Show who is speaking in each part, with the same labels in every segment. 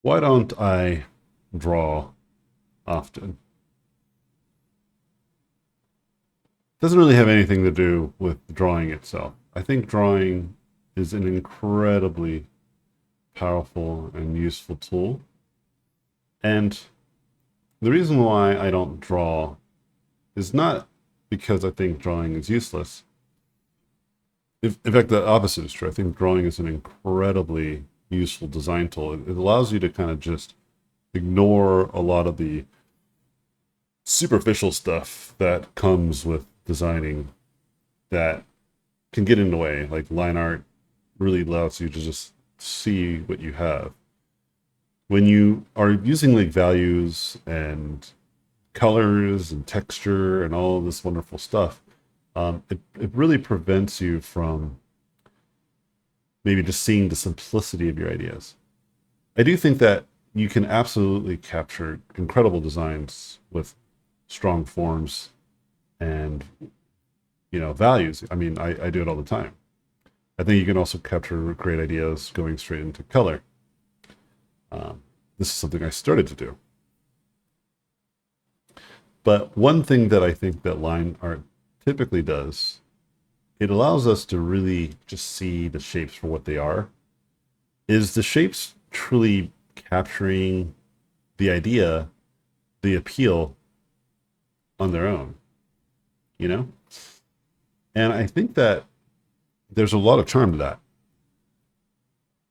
Speaker 1: Why don't I draw often? Doesn't really have anything to do with drawing itself. I think drawing is an incredibly powerful and useful tool. And the reason why I don't draw is not because I think drawing is useless. In fact, the opposite is true. I think drawing is an incredibly useful design tool. It allows you to kind of just ignore a lot of the superficial stuff that comes with designing that can get in the way. Like line art really allows you to just see what you have. When you are using like values and colors and texture and all this wonderful stuff, it really prevents you from maybe just seeing the simplicity of your ideas. I do think that you can absolutely capture incredible designs with strong forms and values. I mean, I do it all the time. I think you can also capture great ideas going straight into color. This is something I started to do. But one thing that I think that line art typically does, it allows us to really just see the shapes for what they are. Is the shapes truly capturing the idea, the appeal on their own, you know? And I think that there's a lot of charm to that.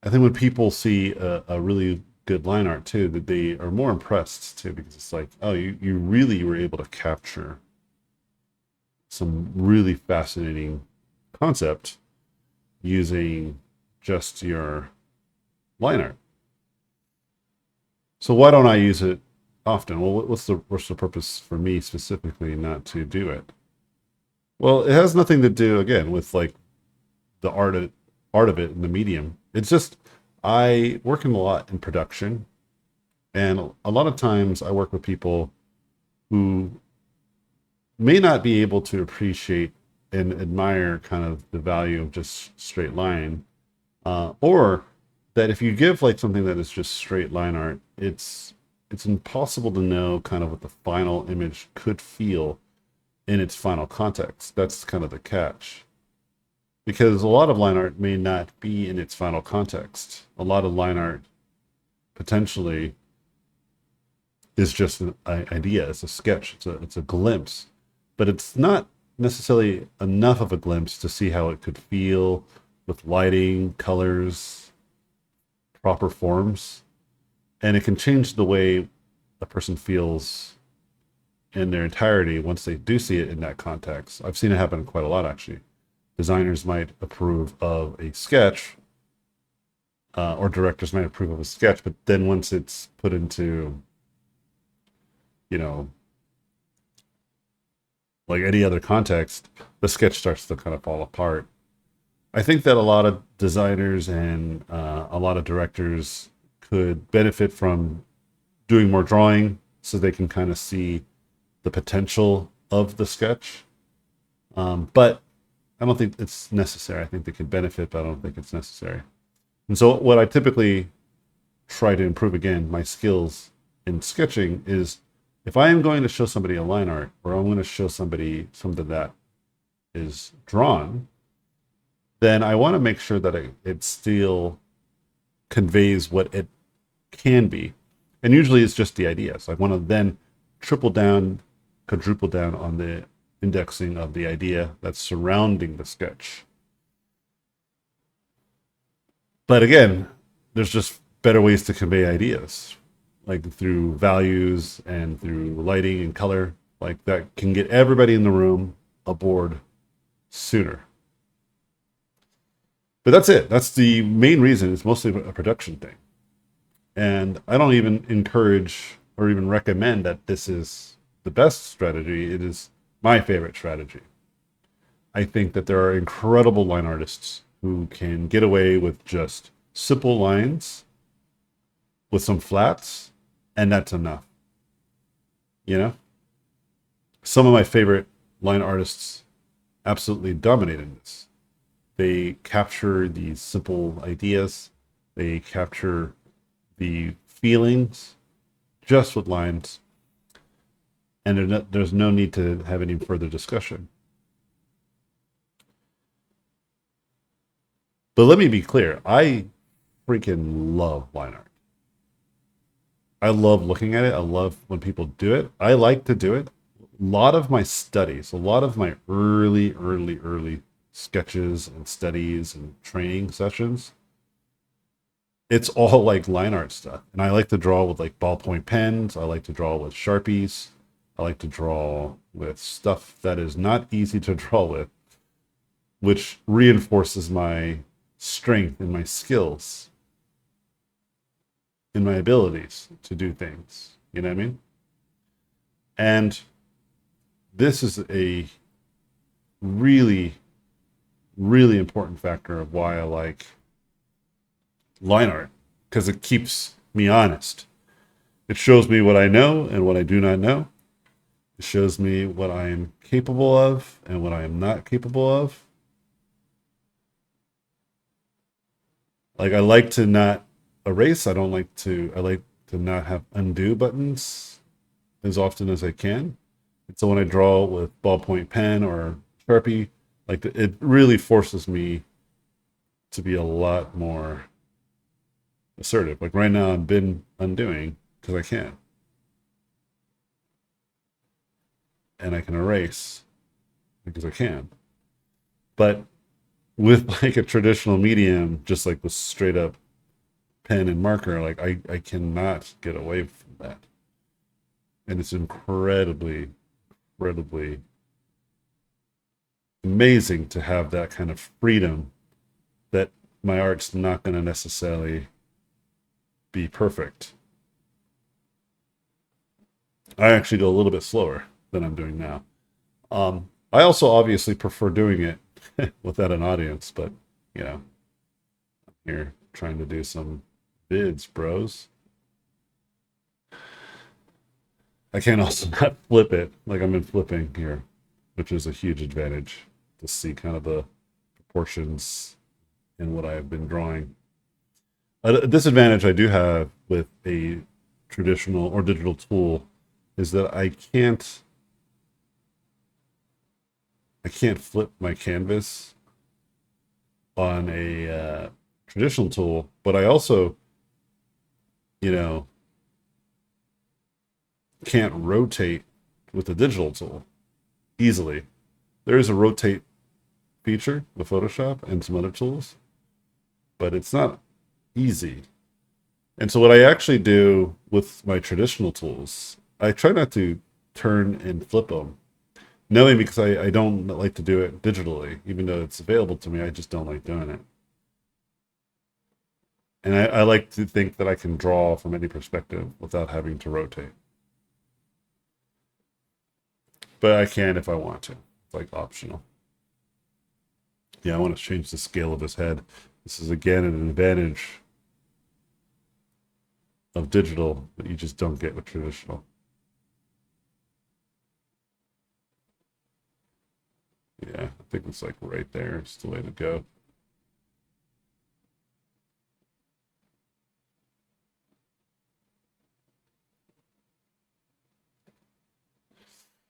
Speaker 1: I think when people see a really good line art too, that they are more impressed too, because it's like, oh, you really were able to capture some really fascinating concept using just your line art. So why don't I use it often? Well, what's the purpose for me specifically not to do it? Well, it has nothing to do again with like the art of it and the medium. It's just I work in a lot in production, and a lot of times I work with people who may not be able to appreciate and admire kind of the value of just straight line, or that if you give like something that is just straight line art, it's impossible to know kind of what the final image could feel in its final context. That's kind of the catch. Because a lot of line art may not be in its final context. A lot of line art potentially is just an idea, it's a sketch, it's a glimpse, but it's not necessarily enough of a glimpse to see how it could feel with lighting, colors, proper forms, and it can change the way a person feels in their entirety once they do see it in that context. I've seen it happen quite a lot actually. Designers might approve of a sketch, or directors might approve of a sketch, but then once it's put into, you know, like any other context, the sketch starts to kind of fall apart. I think that a lot of designers and a lot of directors could benefit from doing more drawing so they can kind of see the potential of the sketch. But I don't think it's necessary. I think they could benefit, but I don't think it's necessary. And so, what I typically try to improve again my skills in sketching is if I am going to show somebody a line art or I'm going to show somebody something that is drawn, then I want to make sure that it still conveys what it can be. And usually it's just the idea. So I want to then triple down, quadruple down on the indexing of the idea that's surrounding the sketch. But again, there's just better ways to convey ideas, like through values and through lighting and color, like that can get everybody in the room aboard sooner. But that's it. That's the main reason. It's mostly a production thing. And I don't even encourage or even recommend that this is the best strategy. It is my favorite strategy. I think that there are incredible line artists who can get away with just simple lines with some flats, and that's enough. You know, some of my favorite line artists absolutely dominate in this. They capture these simple ideas, they capture the feelings just with lines, and there's no need to have any further discussion. But let me be clear, I freaking love line art. I love looking at it. I love when people do it. I like to do it. A lot of my studies, a lot of my early sketches and studies and training sessions, it's all like line art stuff. And I like to draw with like ballpoint pens. I like to draw with Sharpies. I like to draw with stuff that is not easy to draw with, which reinforces my strength and my skills and my abilities to do things. You know what I mean? And this is a really, really important factor of why I like line art, because it keeps me honest. It shows me what I know and what I do not know. It shows me what I am capable of and what I am not capable of. Like, I like to not erase. I like to not have undo buttons as often as I can. And so when I draw with ballpoint pen or Sharpie, like, it really forces me to be a lot more assertive. Like right now I've been undoing because I can. And I can erase because I can. But with like a traditional medium, just like with straight up pen and marker, like I cannot get away from that. And it's incredibly amazing to have that kind of freedom, that my art's not going to necessarily be perfect. I actually go a little bit slower than I'm doing now. I also obviously prefer doing it without an audience, but you know, I'm here trying to do some vids, bros. I can't also not flip it like I'm in flipping here, which is a huge advantage to see kind of the proportions in what I've been drawing. A disadvantage I do have with a traditional or digital tool is that I can't flip my canvas on a traditional tool, but I also, you know, can't rotate with a digital tool easily. There is a rotate feature with Photoshop and some other tools, but it's not easy. And so what I actually do with my traditional tools, I try not to turn and flip them, knowing because I don't like to do it digitally, even though it's available to me. I just don't like doing it. And I like to think that I can draw from any perspective without having to rotate. But I can if I want to. It's like optional. Yeah, I want to change the scale of his head. This is again an advantage of digital that you just don't get with traditional. Yeah, I think it's like right there. It's the way to go.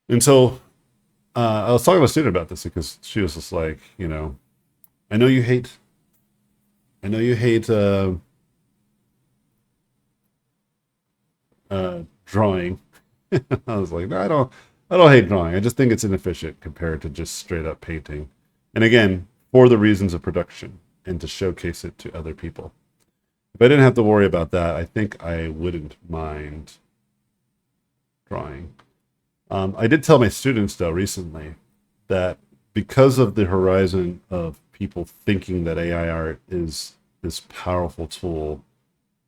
Speaker 1: And so I was talking to a student about this because she was just like, I know you hate, I know you hate drawing. I was like, no, I don't hate drawing. I just think it's inefficient compared to just straight up painting. And again, for the reasons of production and to showcase it to other people. If I didn't have to worry about that, I think I wouldn't mind drawing. I did tell my students though recently that because of the horizon of people thinking that AI art is this powerful tool,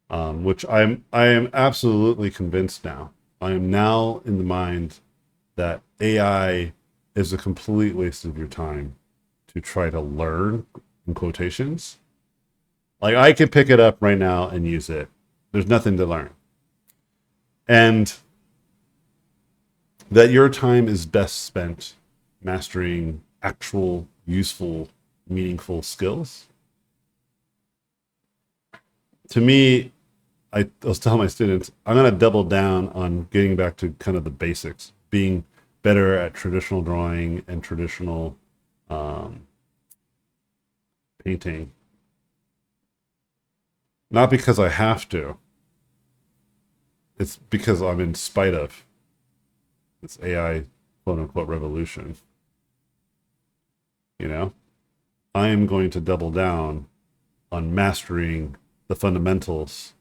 Speaker 1: which I am absolutely convinced now. I am now in the mind that AI is a complete waste of your time to try to learn, in quotations. Like, I could pick it up right now and use it. There's nothing to learn. And that your time is best spent mastering actual, useful, meaningful skills. To me, I was telling my students, I'm going to double down on getting back to kind of the basics, being better at traditional drawing and traditional um, painting. Not because I have to, it's because I'm in spite of this AI quote unquote revolution. You know, I am going to double down on mastering the fundamentals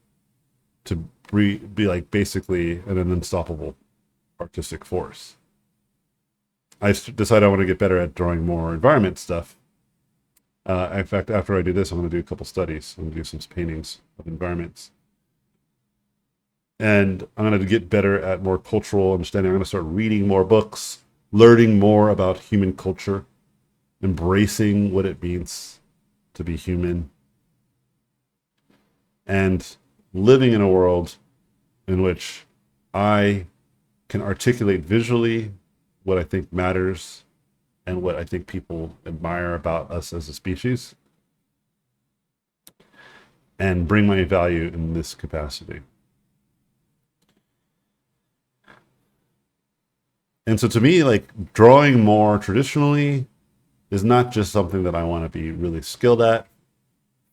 Speaker 1: to be like basically an unstoppable artistic force. I decided I want to get better at drawing more environment stuff. In fact, after I do this, I'm going to do a couple studies. I'm going to do some paintings of environments. And I'm going to get better at more cultural understanding. I'm going to start reading more books, learning more about human culture, embracing what it means to be human, and living in a world in which I can articulate visually what I think matters and what I think people admire about us as a species, and bring my value in this capacity. And so to me, like, drawing more traditionally is not just something that I want to be really skilled at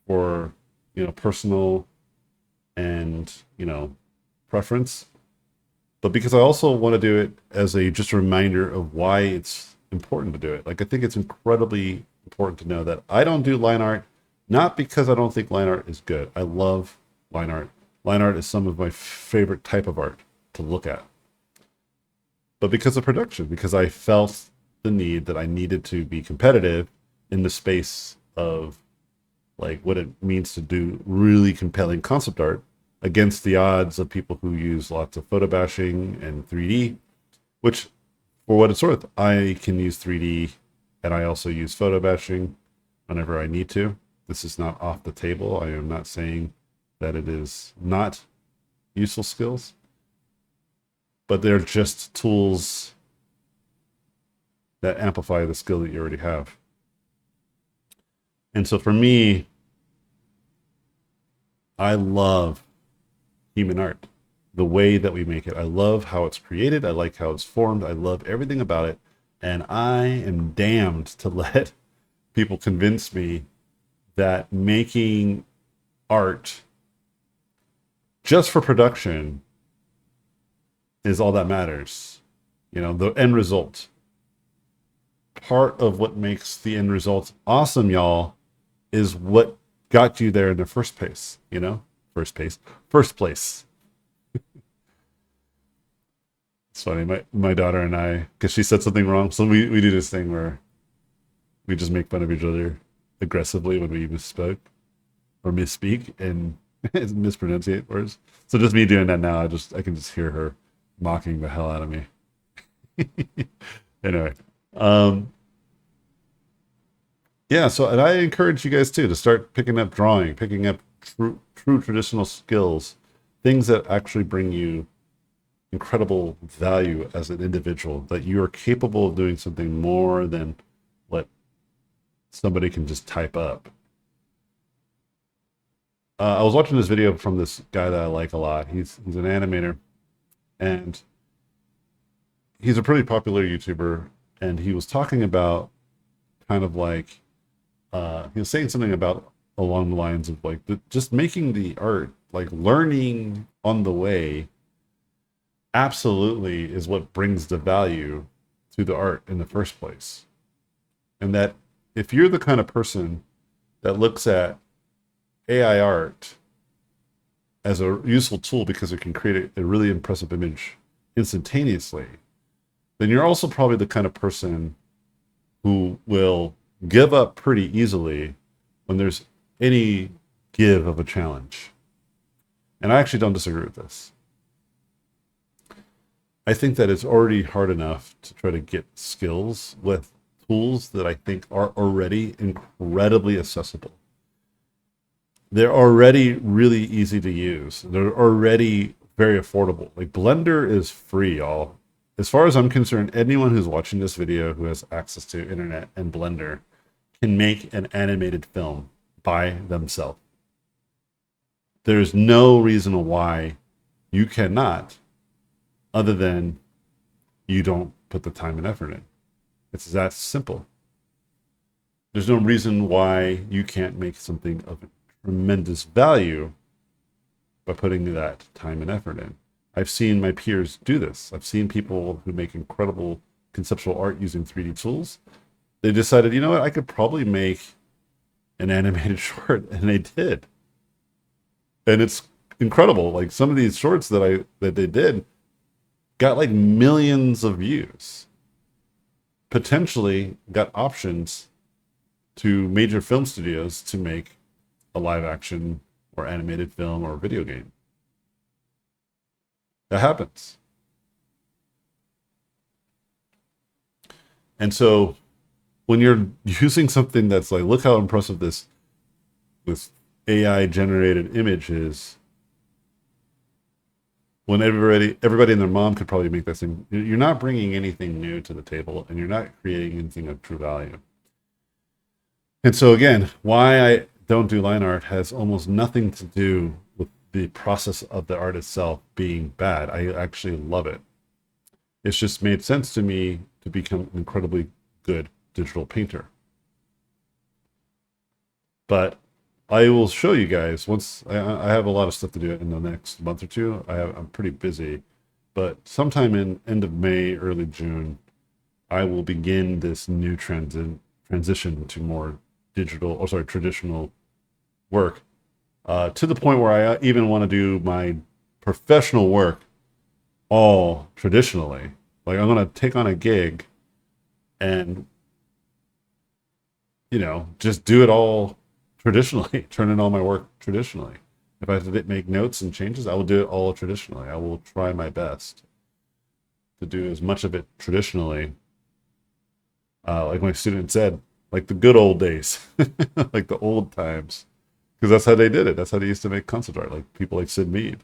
Speaker 1: for, personal and, preference, but because I also want to do it as a just a reminder of why it's important to do it. Like, I think it's incredibly important to know that I don't do line art, not because I don't think line art is good. I love line art. Line art is some of my favorite type of art to look at. But because of production, because I felt the need that I needed to be competitive in the space of like what it means to do really compelling concept art against the odds of people who use lots of photo bashing and 3D, which, for what it's worth, I can use 3D and I also use photo bashing whenever I need to. This is not off the table. I am not saying that it is not useful skills, but they're just tools that amplify the skill that you already have. And so for me, I love human art, the way that we make it. I love how it's created. I like how it's formed. I love everything about it. And I am damned to let people convince me that making art just for production is all that matters. The end result. Part of what makes the end result awesome, y'all, is what got you there in the first place. First place. It's funny. My daughter and I, because she said something wrong, so we do this thing where we just make fun of each other aggressively when we misspoke or misspeak and mispronunciate words. So just me doing that now, I can just hear her mocking the hell out of me. Anyway, yeah. So, and I encourage you guys too to start picking up drawing, picking up true traditional skills, things that actually bring you incredible value as an individual, that you are capable of doing something more than what somebody can just type up. I was watching this video from this guy that I like a lot. He's an animator, and he's a pretty popular YouTuber, and he was talking about kind of like he was saying something about along the lines of like just making the art, like learning on the way absolutely is what brings the value to the art in the first place. And that if you're the kind of person that looks at AI art as a useful tool because it can create a really impressive image instantaneously, then you're also probably the kind of person who will give up pretty easily when there's any give of a challenge. And I actually don't disagree with this. I think that it's already hard enough to try to get skills with tools that I think are already incredibly accessible. They're already really easy to use. They're already very affordable. Like, Blender is free, y'all. As far as I'm concerned, anyone who's watching this video who has access to internet and Blender can make an animated film by themselves. There's no reason why you cannot, other than you don't put the time and effort in. It's that simple. There's no reason why you can't make something of tremendous value by putting that time and effort in. I've seen my peers do this. I've seen people who make incredible conceptual art using 3D tools. They decided, you know what, I could probably make an animated short, and they did. And it's incredible. Like some of these shorts that they did got like millions of views. Potentially got options to major film studios to make a live action or animated film or video game. That happens. And so when you're using something that's like, look how impressive this AI generated image is, when everybody and their mom could probably make this thing, you're not bringing anything new to the table, and you're not creating anything of true value. And so again, why I don't do line art has almost nothing to do with the process of the art itself being bad. I actually love it. It's just made sense to me to become an incredibly good digital painter. But I will show you guys once. I have a lot of stuff to do in the next month or two. I'm pretty busy, but sometime in end of May, early June, I will begin this new transition to more traditional work, to the point where I even want to do my professional work all traditionally. Like I'm going to take on a gig and, just do it all traditionally, turn in all my work traditionally. If I have to make notes and changes, I will do it all traditionally. I will try my best to do as much of it traditionally. Like my student said, like the good old days, like the old times, because that's how they did it. That's how they used to make concept art, like people like Sid Mead,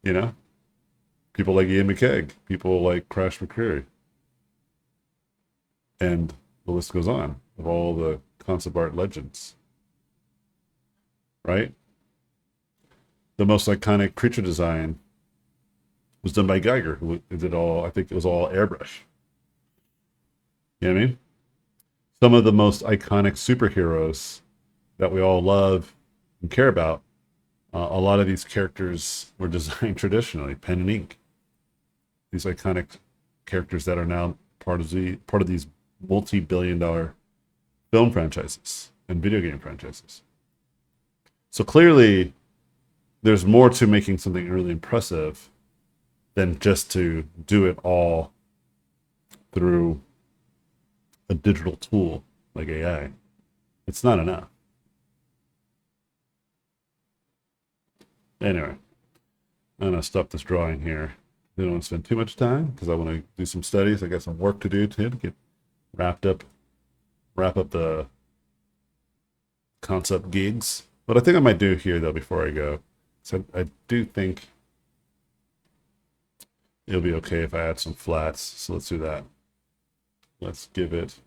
Speaker 1: people like Ian McKeag, people like Crash McCreary, and the list goes on of all the concept art legends, right? The most iconic creature design was done by Geiger, who did all, I think it was all airbrush. You know what I mean? Some of the most iconic superheroes that we all love and care about, a lot of these characters were designed traditionally, pen and ink. These iconic characters that are now part of these multi-billion-dollar film franchises and video game franchises. So clearly, there's more to making something really impressive than just to do it all through a digital tool like AI. It's not enough. Anyway, I'm going to stop this drawing here. I don't want to spend too much time because I want to do some studies. I got some work to do to get wrap up the concept gigs. What I think I might do here though before I go, so I do think it'll be okay if I add some flats. So let's do that. Let's give it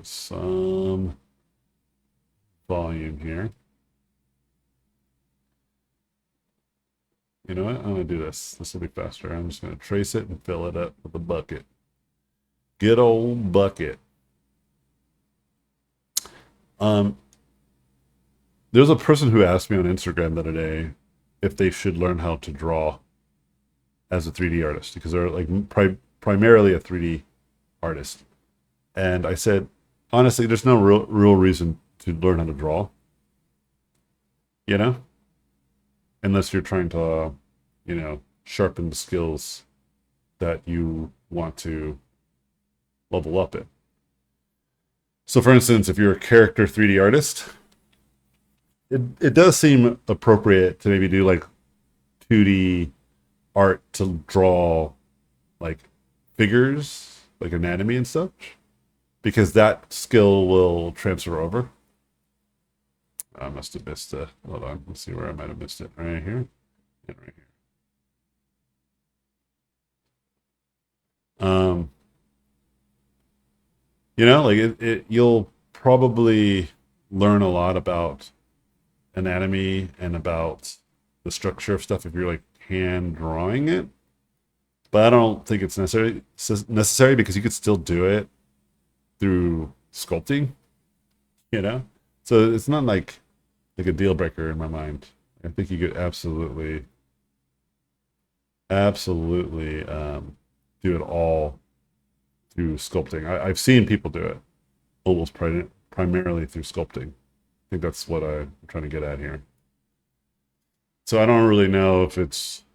Speaker 1: some volume here. You know what? I'm going to do this. This will be faster. I'm just going to trace it and fill it up with a bucket. Good old bucket. There's a person who asked me on Instagram the other day if they should learn how to draw as a 3D artist, because they're like primarily a 3D artist. And I said, honestly, there's no real reason to learn how to draw, unless you're trying to, sharpen the skills that you want to level up in. So for instance, if you're a character 3D artist, it does seem appropriate to maybe do like 2D art to draw like figures, like anatomy and such, because that skill will transfer over. I must have missed it. Hold on, let's see where I might have missed it. Right here and right here. You know, like you'll probably learn a lot about anatomy and about the structure of stuff if you're like hand drawing it. But I don't think it's necessary because you could still do it through sculpting, you know? So it's not like a deal breaker in my mind. I think you could absolutely do it all through sculpting. I've seen people do it almost primarily through sculpting. I think that's what I'm trying to get at here. So I don't really know if it's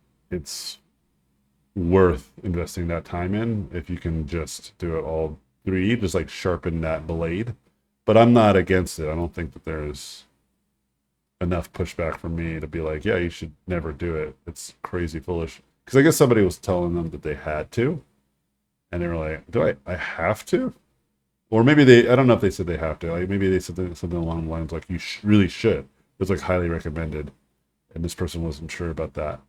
Speaker 1: worth investing that time in if you can just do it all 3D, just like sharpen that blade. But I'm not against it. I don't think that there's enough pushback from me to be like, yeah, you should never do it. It's crazy foolish. Because I guess somebody was telling them that they had to, and they were like, "Do I have to?" Or maybe they, I don't know if they said they have to. Like maybe they said something along the lines like, really should. It was like highly recommended, and this person wasn't sure about that.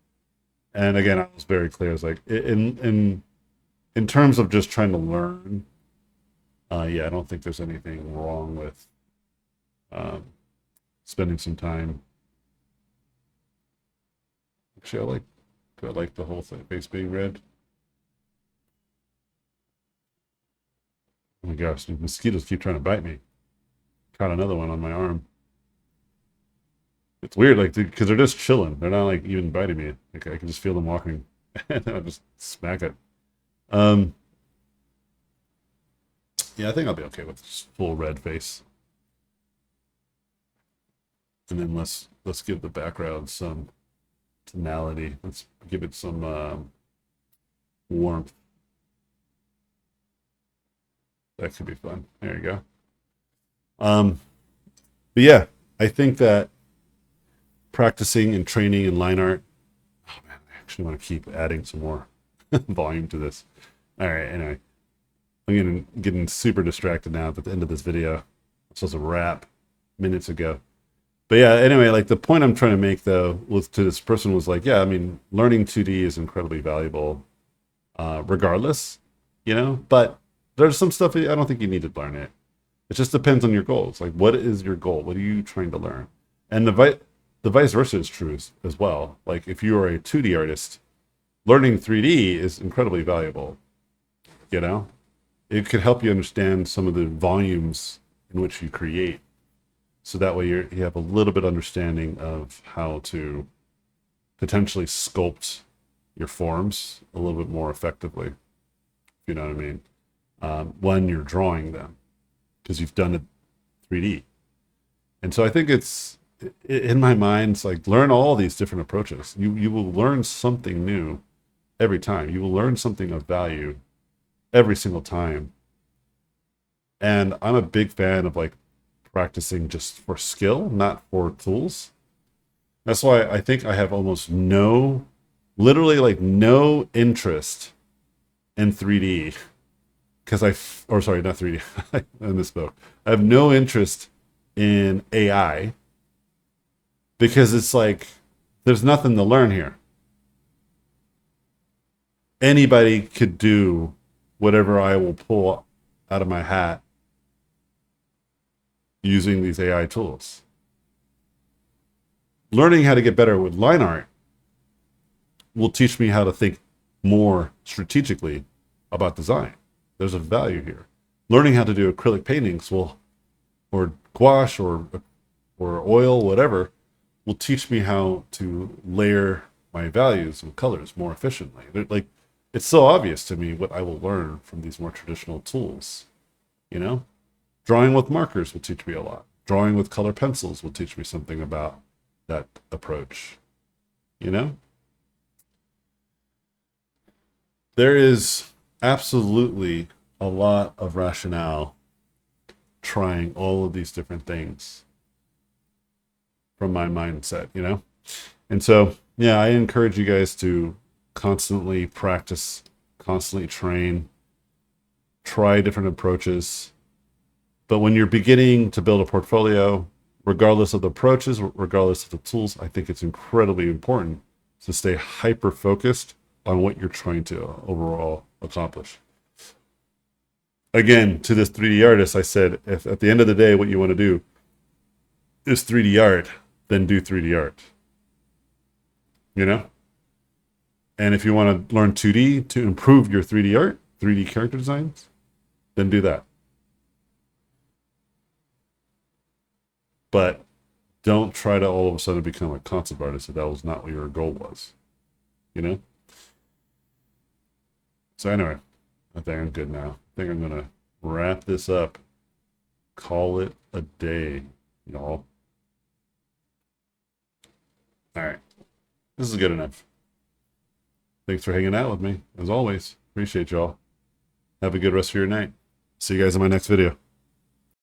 Speaker 1: And again, I was very clear. I was like, in terms of just trying to learn, yeah, I don't think there's anything wrong with um, spending some time. Actually, I like the whole thing, face being red. Oh my gosh, the mosquitoes keep trying to bite me. Caught another one on my arm. It's weird, like, because they're just chilling. They're not like even biting me. Like, I can just feel them walking, and I'll just smack it. Um, yeah, I think I'll be okay with just full red face. And then let's give the background some tonality. Let's give it some warmth. That could be fun. There you go. Um, but yeah, I think that practicing and training in line art. Oh man, I actually want to keep adding some more volume to this. All right, anyway, getting super distracted now at the end of this video. This was a wrap minutes ago. But yeah, anyway, like the point I'm trying to make though was to this person was like, yeah, I mean, learning 2D is incredibly valuable, regardless, you know. But there's some stuff I don't think you need to learn it. It just depends on your goals. Like, what is your goal? What are you trying to learn? And the vice versa is true as well. Like, if you are a 2D artist, learning 3D is incredibly valuable. You know, it could help you understand some of the volumes in which you create, so that way you have a little bit understanding of how to potentially sculpt your forms a little bit more effectively. If you know what I mean? When you're drawing them, because you've done it 3D. And so I think it's in my mind, it's like learn all these different approaches. You will learn something new every time. You will learn something of value every single time. And I'm a big fan of like practicing just for skill, not for tools. That's why I think I have almost literally like no interest in 3D because or sorry, not 3D. I misspoke. I have no interest in AI because it's like there's nothing to learn here. Anybody could do whatever I will pull out of my hat using these AI tools. Learning how to get better with line art will teach me how to think more strategically about design. There's a value here. Learning how to do acrylic paintings or gouache or oil, whatever, will teach me how to layer my values and colors more efficiently. Like, it's so obvious to me what I will learn from these more traditional tools. You know, drawing with markers will teach me a lot. Drawing with color pencils will teach me something about that approach. You know, there is absolutely a lot of rationale trying all of these different things from my mindset, you know? And so, yeah, I encourage you guys to constantly practice, constantly train, try different approaches. But when you're beginning to build a portfolio, regardless of the approaches, regardless of the tools, I think it's incredibly important to stay hyper focused on what you're trying to overall accomplish. again, to this 3D artist, I said, if at the end of the day, what you want to do is 3D art, then do 3D art. You know? And if you want to learn 2D to improve your 3D art, 3D character designs, then do that. But don't try to all of a sudden become a concept artist if that was not what your goal was. You know? So anyway, I think I'm good now. I think I'm going to wrap this up. Call it a day, y'all. All right. This is good enough. Thanks for hanging out with me, as always. Appreciate y'all. Have a good rest of your night. See you guys in my next video.